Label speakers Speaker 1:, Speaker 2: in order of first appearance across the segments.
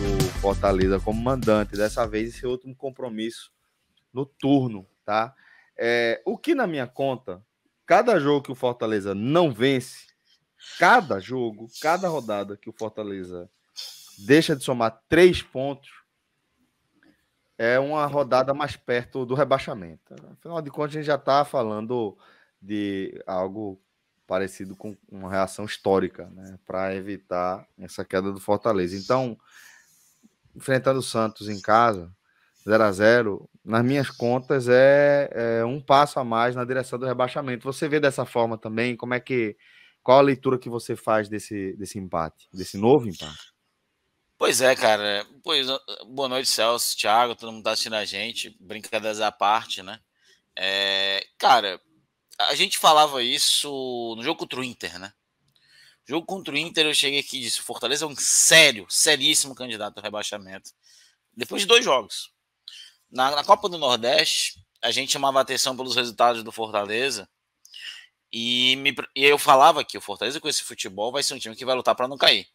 Speaker 1: o Fortaleza como mandante, dessa vez esse último compromisso no turno, tá? O que na minha conta, cada jogo que o Fortaleza não vence, cada jogo, cada rodada que o Fortaleza deixa de somar 3 pontos, é uma rodada mais perto do rebaixamento. Afinal de contas, a gente já está falando de algo parecido com uma reação histórica, né, para evitar essa queda do Fortaleza. Então, enfrentando o Santos em casa, 0-0, nas minhas contas, é um passo a mais na direção do rebaixamento. Você vê dessa forma também? Qual a leitura que você faz desse empate, desse novo empate?
Speaker 2: Pois é, cara. Boa noite, Celso, Thiago, todo mundo tá assistindo a gente. Brincadeiras à parte, né? Cara, a gente falava isso no jogo contra o Inter, né? Jogo contra o Inter, eu cheguei aqui e disse: o Fortaleza é um seríssimo candidato ao rebaixamento. Depois de 2 jogos. Na Copa do Nordeste, a gente chamava a atenção pelos resultados do Fortaleza. E eu falava que o Fortaleza, com esse futebol, vai ser um time que vai lutar para não cair.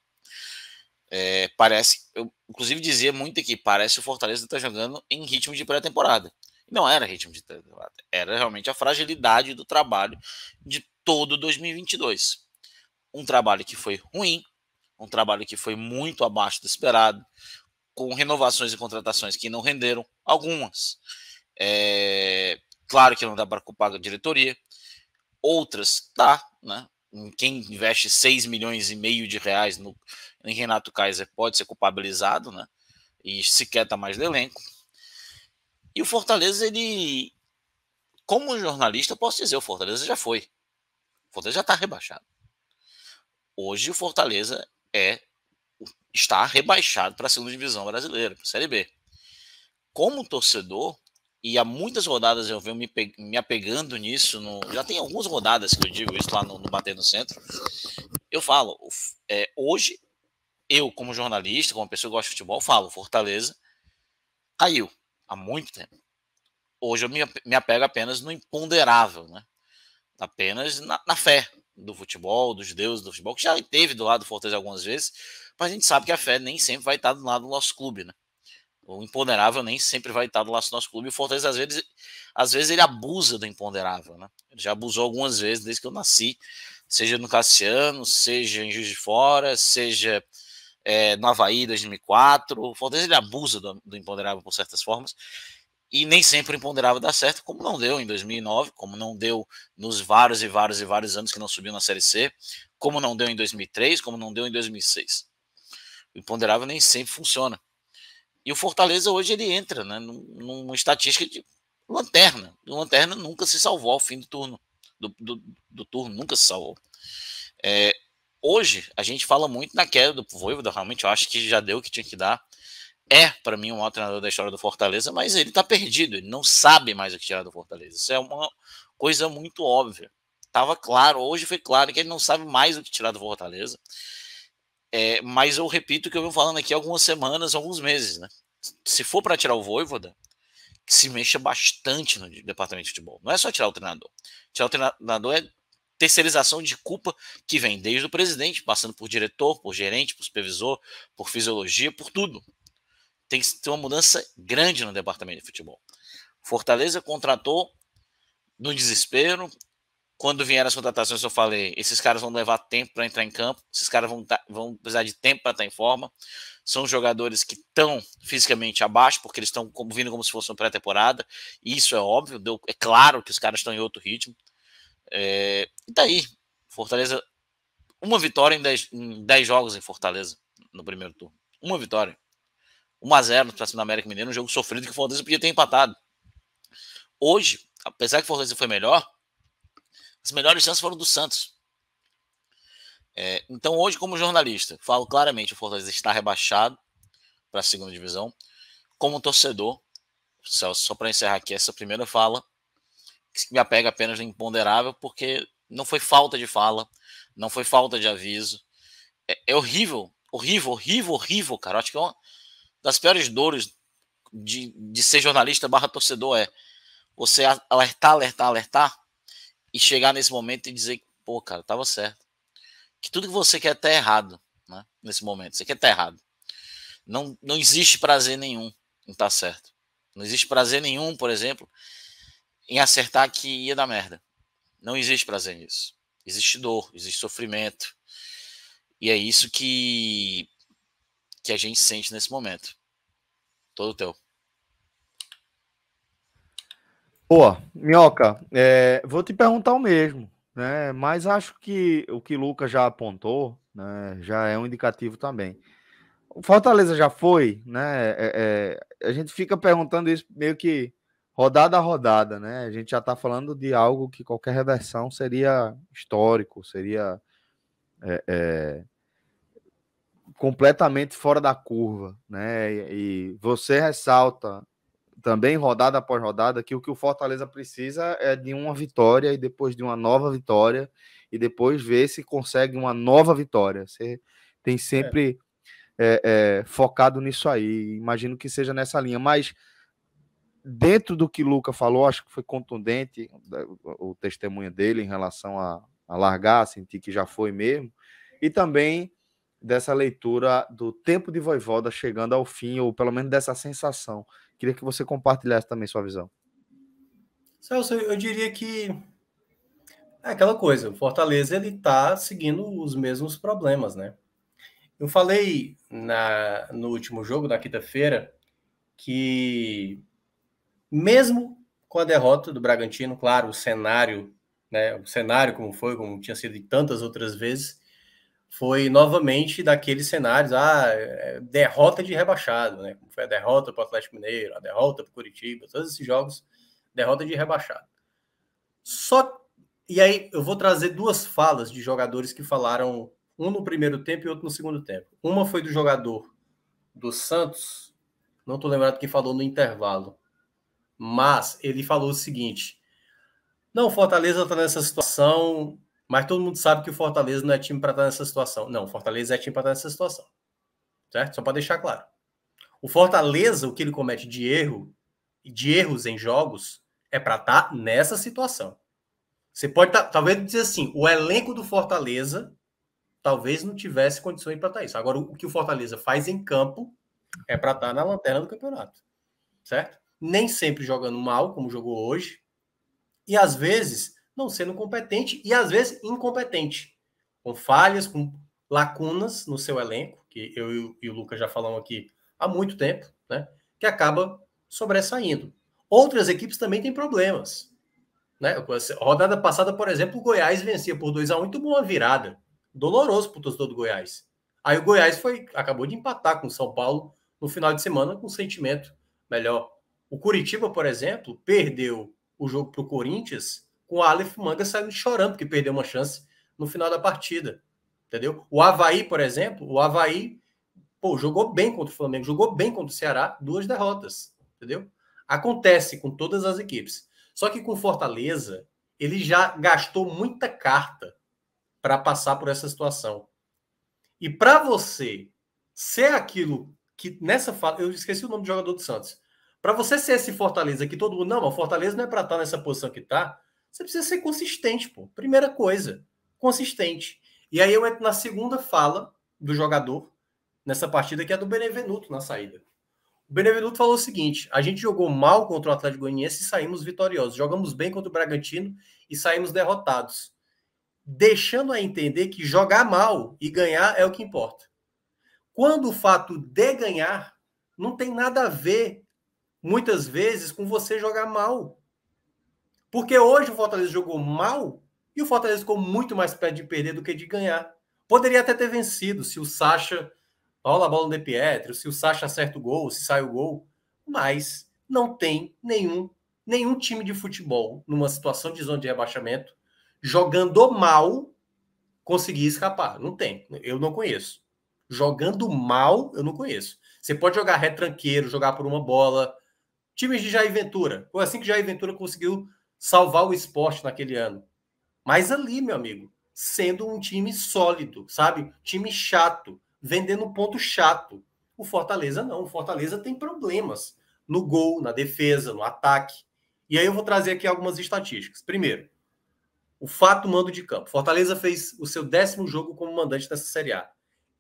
Speaker 2: Eu inclusive dizia muito que parece o Fortaleza está jogando em ritmo de pré-temporada. Não era ritmo de pré-temporada, era realmente a fragilidade do trabalho de todo 2022. Um trabalho que foi ruim, um trabalho que foi muito abaixo do esperado, com renovações e contratações que não renderam, algumas. Claro que não dá para culpar a diretoria, outras tá, né? Quem investe 6 milhões e meio de reais em Renato Kaiser pode ser culpabilizado, né? E sequer tá mais no elenco. E o Fortaleza, ele, como jornalista, eu posso dizer, o Fortaleza já foi. O Fortaleza já está rebaixado. Hoje o Fortaleza está rebaixado para a segunda divisão brasileira, para a Série B. Como torcedor, e há muitas rodadas eu venho me apegando nisso, já tem algumas rodadas que eu digo isso lá no Bater no Centro. Eu falo, hoje, eu como jornalista, como pessoa que gosta de futebol, falo, Fortaleza caiu há muito tempo. Hoje eu me apego apenas no imponderável, né? Apenas na fé do futebol, dos deuses do futebol, que já teve do lado do Fortaleza algumas vezes, mas a gente sabe que a fé nem sempre vai estar do lado do nosso clube, né? O imponderável nem sempre vai estar do lado do nosso clube. E o Fortaleza, às vezes ele abusa do imponderável, né? Ele já abusou algumas vezes desde que eu nasci, seja no Cassiano, seja em Juiz de Fora, seja no Avaí 2004. O Fortaleza ele abusa do imponderável por certas formas. E nem sempre o imponderável dá certo, como não deu em 2009, como não deu nos vários e vários e vários anos que não subiu na Série C, como não deu em 2003, como não deu em 2006. O imponderável nem sempre funciona. E o Fortaleza hoje ele entra, né, numa estatística de lanterna. O lanterna nunca se salvou ao fim do turno. Do turno, nunca se salvou. Hoje, a gente fala muito na queda do Vojvoda, realmente eu acho que já deu o que tinha que dar. Para mim, o maior treinador da história do Fortaleza, mas ele está perdido, ele não sabe mais o que tirar do Fortaleza. Isso é uma coisa muito óbvia. Tava claro, hoje foi claro que ele não sabe mais o que tirar do Fortaleza. Mas eu repito o que eu venho falando aqui há algumas semanas, alguns meses, né? Se for para tirar o Vojvoda, que se mexa bastante no departamento de futebol. Não é só tirar o treinador. Tirar o treinador é terceirização de culpa que vem desde o presidente, passando por diretor, por gerente, por supervisor, por fisiologia, por tudo. Tem que ter uma mudança grande no departamento de futebol. Fortaleza contratou no desespero. Quando vieram as contratações, eu falei: esses caras vão levar tempo para entrar em campo, esses caras vão precisar de tempo para estar em forma. São jogadores que estão fisicamente abaixo, porque eles estão vindo como se fosse uma pré-temporada. Isso é óbvio, é claro que os caras estão em outro ritmo. E daí, Fortaleza, uma vitória em 10 jogos em Fortaleza no primeiro turno. Uma vitória. 1-0 para cima do América Mineiro, um jogo sofrido que o Fortaleza podia ter empatado. Hoje, apesar que o Fortaleza foi melhor, as melhores chances foram do Santos. Então hoje, como jornalista, falo claramente, o Fortaleza está rebaixado para a segunda divisão. Como torcedor, só para encerrar aqui essa primeira fala, que me apega apenas no imponderável, porque não foi falta de fala, não foi falta de aviso. É horrível, horrível, horrível, horrível, cara. Eu acho que é uma das piores dores de ser jornalista barra torcedor você alertar e chegar nesse momento e dizer que, pô, cara, tava certo. Que tudo que você quer tá errado, né? Nesse momento, você quer tá errado. Não existe prazer nenhum em estar certo. Não existe prazer nenhum, por exemplo, em acertar que ia dar merda. Não existe prazer nisso. Existe dor, existe sofrimento. E é isso que a gente sente nesse momento. Todo teu.
Speaker 1: Pô, Minhoca, vou te perguntar o mesmo, né? Mas acho que o que o Lucas já apontou, né, já é um indicativo também. O Fortaleza já foi, né? A gente fica perguntando isso meio que rodada a rodada, né? A gente já está falando de algo que qualquer reversão seria histórico, seria completamente fora da curva, né? E você ressalta também rodada após rodada que o Fortaleza precisa é de uma vitória e depois de uma nova vitória e depois ver se consegue uma nova vitória. Você tem sempre focado nisso aí. Imagino que seja nessa linha, mas dentro do que o Luca falou, acho que foi contundente o testemunho dele em relação a largar, sentir que já foi mesmo, e também dessa leitura do tempo de Vojvoda chegando ao fim, ou pelo menos dessa sensação. Queria que você compartilhasse também sua visão.
Speaker 3: Celso, eu diria que é aquela coisa, o Fortaleza ele está seguindo os mesmos problemas, né? Eu falei no último jogo, na quinta-feira, que mesmo com a derrota do Bragantino, claro, o cenário, né, o cenário como tinha sido tantas outras vezes, foi novamente daqueles cenários, derrota de rebaixado, né? Como foi a derrota para o Atlético Mineiro, a derrota para o Curitiba, todos esses jogos, derrota de rebaixado. E aí eu vou trazer duas falas de jogadores que falaram, um no primeiro tempo e outro no segundo tempo. Uma foi do jogador do Santos, não estou lembrado quem falou no intervalo, mas ele falou o seguinte: não, o Fortaleza está nessa situação, mas todo mundo sabe que o Fortaleza não é time para estar nessa situação. Não, o Fortaleza é time para estar nessa situação. Certo? Só para deixar claro. O Fortaleza, o que ele comete de erros em jogos, é para estar nessa situação. Você pode talvez dizer assim, o elenco do Fortaleza talvez não tivesse condições para estar isso. Agora, o que o Fortaleza faz em campo é para estar na lanterna do campeonato. Certo? Nem sempre jogando mal, como jogou hoje, e às vezes não sendo competente e às vezes incompetente, com falhas, com lacunas no seu elenco, que eu e o Lucas já falamos aqui há muito tempo, né? Que acaba sobressaindo. Outras equipes também têm problemas. Né? A rodada passada, por exemplo, o Goiás vencia por 2-1 e tomou uma virada. Doloroso para o torcedor do Goiás. Aí o Goiás acabou de empatar com o São Paulo no final de semana com um sentimento melhor. O Curitiba, por exemplo, perdeu o jogo para o Corinthians com o Aleph Manga saindo chorando porque perdeu uma chance no final da partida. Entendeu? O Avaí, por exemplo, jogou bem contra o Flamengo, jogou bem contra o Ceará, 2 derrotas. Entendeu? Acontece com todas as equipes. Só que com o Fortaleza, ele já gastou muita carta para passar por essa situação. E para você ser aquilo que nessa fase, eu esqueci o nome do jogador do Santos. Para você ser esse Fortaleza que todo mundo, não, o Fortaleza não é para estar nessa posição que está, você precisa ser consistente, pô. Primeira coisa, consistente. E aí eu entro na segunda fala do jogador nessa partida, que é do Benevenuto na saída. O Benevenuto falou o seguinte: a gente jogou mal contra o Atlético Goianiense e saímos vitoriosos. Jogamos bem contra o Bragantino e saímos derrotados. Deixando a entender que jogar mal e ganhar é o que importa. Quando o fato de ganhar não tem nada a ver, muitas vezes, com você jogar mal. Porque hoje o Fortaleza jogou mal e o Fortaleza ficou muito mais perto de perder do que de ganhar. Poderia até ter vencido se o Sacha rola a bola no De Pietro, se o Sacha acerta o gol, se sai o gol, mas não tem nenhum time de futebol numa situação de zona de rebaixamento jogando mal conseguir escapar. Não tem, eu não conheço. Jogando mal, eu não conheço. Você pode jogar retranqueiro, jogar por uma bola. Times de Jair Ventura. Foi assim que Jair Ventura conseguiu salvar o esporte naquele ano. Mas ali, meu amigo, sendo um time sólido, sabe? Time chato, vendendo ponto chato. O Fortaleza não. O Fortaleza tem problemas no gol, na defesa, no ataque. E aí eu vou trazer aqui algumas estatísticas. Primeiro, o fato mando de campo. Fortaleza fez o seu 10º jogo como mandante nessa Série A.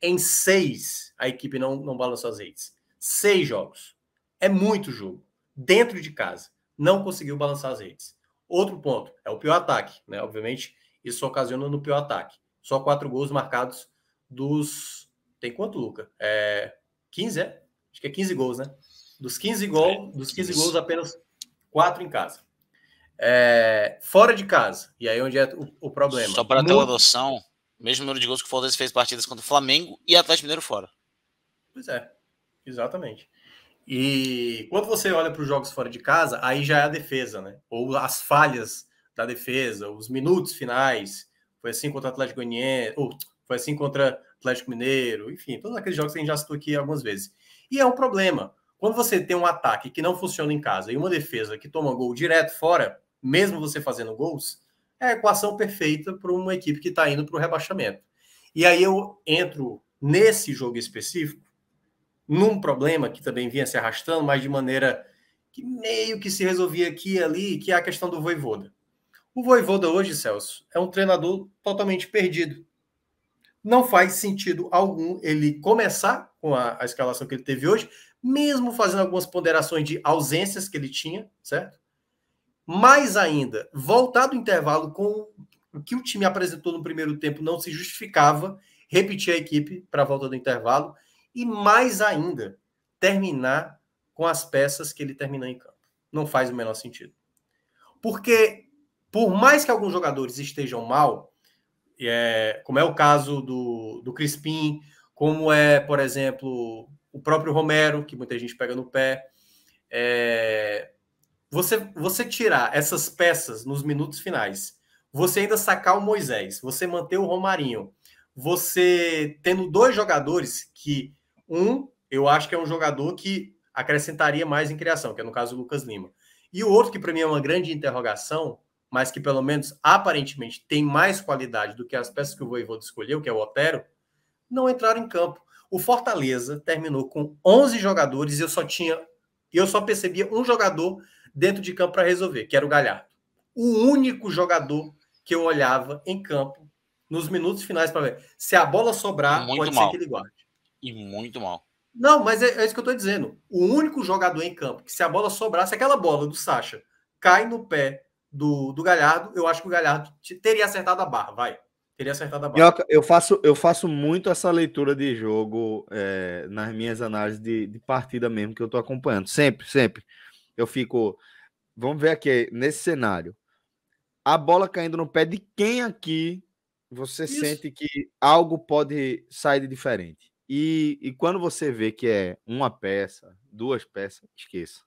Speaker 3: em 6 a equipe não balançou as redes. 6 jogos. É muito jogo. Dentro de casa. Não conseguiu balançar as redes. Outro ponto, é o pior ataque, né? Obviamente, isso ocasiona no pior ataque. Só 4 gols marcados dos... Tem quanto, Luca? 15, é? Acho que é 15 gols, né? Dos 15 gols, apenas 4 em casa. Fora de casa. E aí onde é o problema.
Speaker 2: Só para ter uma noção, mesmo número de gols que o Fortaleza fez partidas contra o Flamengo e Atlético Mineiro fora.
Speaker 3: Pois é, exatamente. E quando você olha para os jogos fora de casa, aí já é a defesa, né? Ou as falhas da defesa, os minutos finais. Foi assim contra o Atlético Goianiense, ou foi assim contra o Atlético Mineiro, enfim, todos aqueles jogos que a gente já citou aqui algumas vezes. E é um problema. Quando você tem um ataque que não funciona em casa e uma defesa que toma gol direto fora, mesmo você fazendo gols, é a equação perfeita para uma equipe que está indo para o rebaixamento. E aí eu entro nesse jogo específico num problema que também vinha se arrastando, mas de maneira que meio que se resolvia aqui e ali, que é a questão do Vojvoda. O Vojvoda hoje, Celso, é um treinador totalmente perdido. Não faz sentido algum ele começar com a escalação que ele teve hoje, mesmo fazendo algumas ponderações de ausências que ele tinha, certo? Mais ainda, voltar do intervalo com o que o time apresentou no primeiro tempo não se justificava, repetir a equipe para a volta do intervalo, e mais ainda, terminar com as peças que ele terminou em campo. Não faz o menor sentido. Porque, por mais que alguns jogadores estejam mal, como é o caso do Crispim, como é, por exemplo, o próprio Romero, que muita gente pega no pé, você tirar essas peças nos minutos finais, você ainda sacar o Moisés, você manter o Romarinho, você tendo 2 jogadores que eu acho que é um jogador que acrescentaria mais em criação, que é no caso o Lucas Lima. E o outro que para mim é uma grande interrogação, mas que pelo menos aparentemente tem mais qualidade do que as peças que o Vojvoda escolheu, que é o Otero, não entraram em campo. O Fortaleza terminou com 11 jogadores e eu só percebia um jogador dentro de campo para resolver, que era o Galhardo. O único jogador que eu olhava em campo nos minutos finais para ver se a bola sobrar,
Speaker 2: muito
Speaker 3: pode
Speaker 2: mal.
Speaker 3: ser que ele guarde.
Speaker 2: E muito mal.
Speaker 3: Não, mas é isso que eu estou dizendo. O único jogador em campo que se a bola sobrar, se aquela bola do Sacha cai no pé do Galhardo, eu acho que o Galhardo teria acertado a barra, teria acertado a barra.
Speaker 1: Eu faço muito essa leitura de jogo nas minhas análises de partida mesmo que eu estou acompanhando. Sempre. Eu fico... Vamos ver aqui, nesse cenário. A bola caindo no pé de quem aqui você sente que algo pode sair de diferente? E quando você vê que é uma peça, 2 peças, esqueça.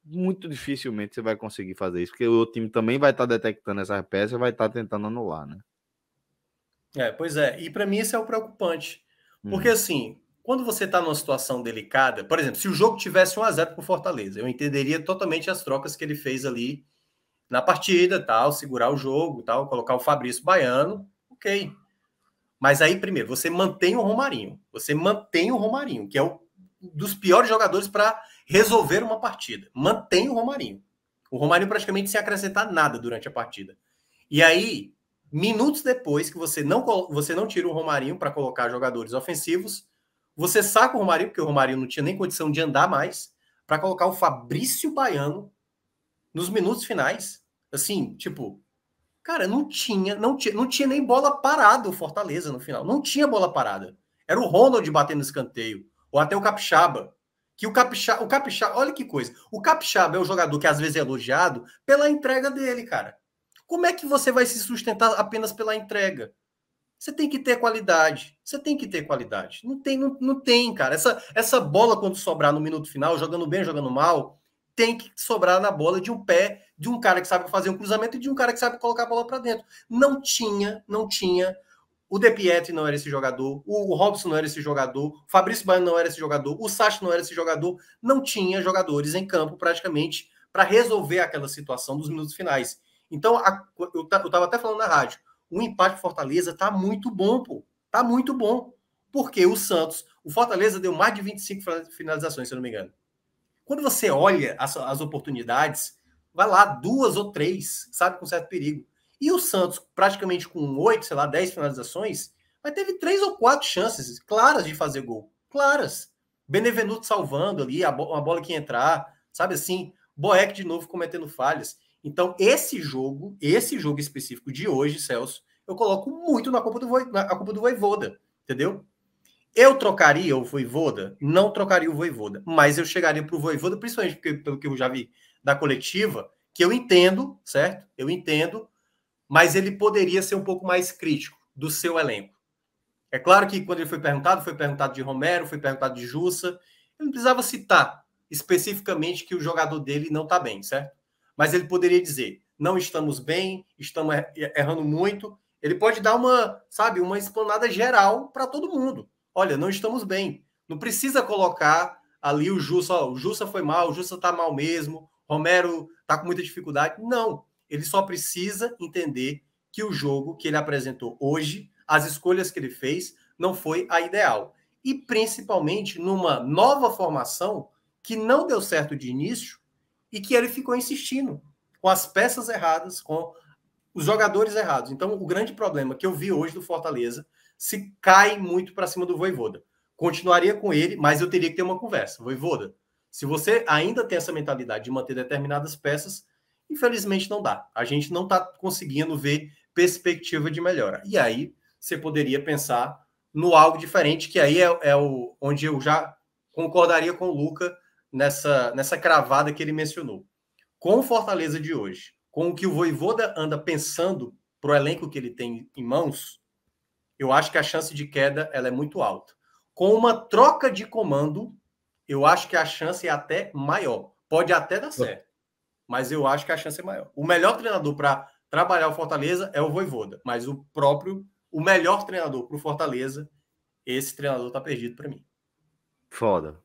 Speaker 1: Muito dificilmente você vai conseguir fazer isso, porque o time também vai estar detectando essas peças e vai estar tentando anular, né?
Speaker 3: Pois é. E para mim isso é o preocupante. Porque assim, quando você está numa situação delicada, por exemplo, se o jogo tivesse 1-0 para o Fortaleza, eu entenderia totalmente as trocas que ele fez ali na partida, tal, segurar o jogo, tal, colocar o Fabrício Baiano, ok. Mas aí, primeiro, você mantém o Romarinho. Que é um dos piores jogadores para resolver uma partida. Mantém o Romarinho. O Romarinho praticamente sem acrescentar nada durante a partida. E aí, minutos depois que você não tira o Romarinho para colocar jogadores ofensivos, você saca o Romarinho, porque o Romarinho não tinha nem condição de andar mais, para colocar o Fabrício Baiano nos minutos finais. Assim, tipo... Cara, não tinha nem bola parada o Fortaleza no final. Não tinha bola parada. Era o Ronald batendo no escanteio. Ou até o Capixaba. O Capixaba, olha que coisa. O Capixaba é o jogador que às vezes é elogiado pela entrega dele, cara. Como é que você vai se sustentar apenas pela entrega? Você tem que ter qualidade. Não tem, cara. Essa bola, quando sobrar no minuto final, jogando bem, jogando mal, tem que sobrar na bola de um pé de um cara que sabe fazer um cruzamento e de um cara que sabe colocar a bola para dentro. Não tinha. O De Pietri não era esse jogador, o Robson não era esse jogador, o Fabrício Baiano não era esse jogador, o Sacha não era esse jogador. Não tinha jogadores em campo praticamente para resolver aquela situação dos minutos finais. Então, eu estava até falando na rádio, o empate do Fortaleza tá muito bom, pô. Tá muito bom. Porque o Fortaleza deu mais de 25 finalizações, se eu não me engano. Quando você olha as oportunidades, vai lá 2 ou 3, sabe, com certo perigo. E o Santos, praticamente com 8, 10 finalizações, Mas teve 3 ou 4 chances claras de fazer gol. Claras. Benevenuto salvando ali, a bola que ia entrar, sabe assim? Boeck de novo cometendo falhas. Então, esse jogo específico de hoje, Celso, eu coloco muito na culpa do Vojvoda, entendeu? Eu trocaria o Vojvoda? Não trocaria o Vojvoda, mas eu chegaria para o Vojvoda, principalmente pelo que eu já vi da coletiva, que eu entendo, certo? Eu entendo, mas ele poderia ser um pouco mais crítico do seu elenco. É claro que quando ele foi perguntado de Romero, foi perguntado de Jussa, ele não precisava citar especificamente que o jogador dele não está bem, certo? Mas ele poderia dizer, não estamos bem, estamos errando muito. Ele pode dar uma explanada geral para todo mundo. Olha, não estamos bem. Não precisa colocar ali o Jussa, o Jussa foi mal, o Jussa está mal mesmo, Romero está com muita dificuldade. Não, ele só precisa entender que o jogo que ele apresentou hoje, as escolhas que ele fez, não foi a ideal. E principalmente numa nova formação que não deu certo de início e que ele ficou insistindo com as peças erradas, com os jogadores errados. Então, o grande problema que eu vi hoje do Fortaleza se cai muito para cima do Vojvoda. Continuaria com ele, mas eu teria que ter uma conversa. Vojvoda, se você ainda tem essa mentalidade de manter determinadas peças, infelizmente não dá. A gente não está conseguindo ver perspectiva de melhora. E aí, você poderia pensar no algo diferente, que aí é onde eu já concordaria com o Luca nessa cravada que ele mencionou. Com o Fortaleza de hoje, com o que o Vojvoda anda pensando para o elenco que ele tem em mãos, eu acho que a chance de queda ela é muito alta. Com uma troca de comando, eu acho que a chance é até maior. Pode até dar certo, mas eu acho que a chance é maior. O melhor treinador para trabalhar o Fortaleza é o Vojvoda, mas o melhor treinador para o Fortaleza, esse treinador tá perdido para mim.
Speaker 1: Foda.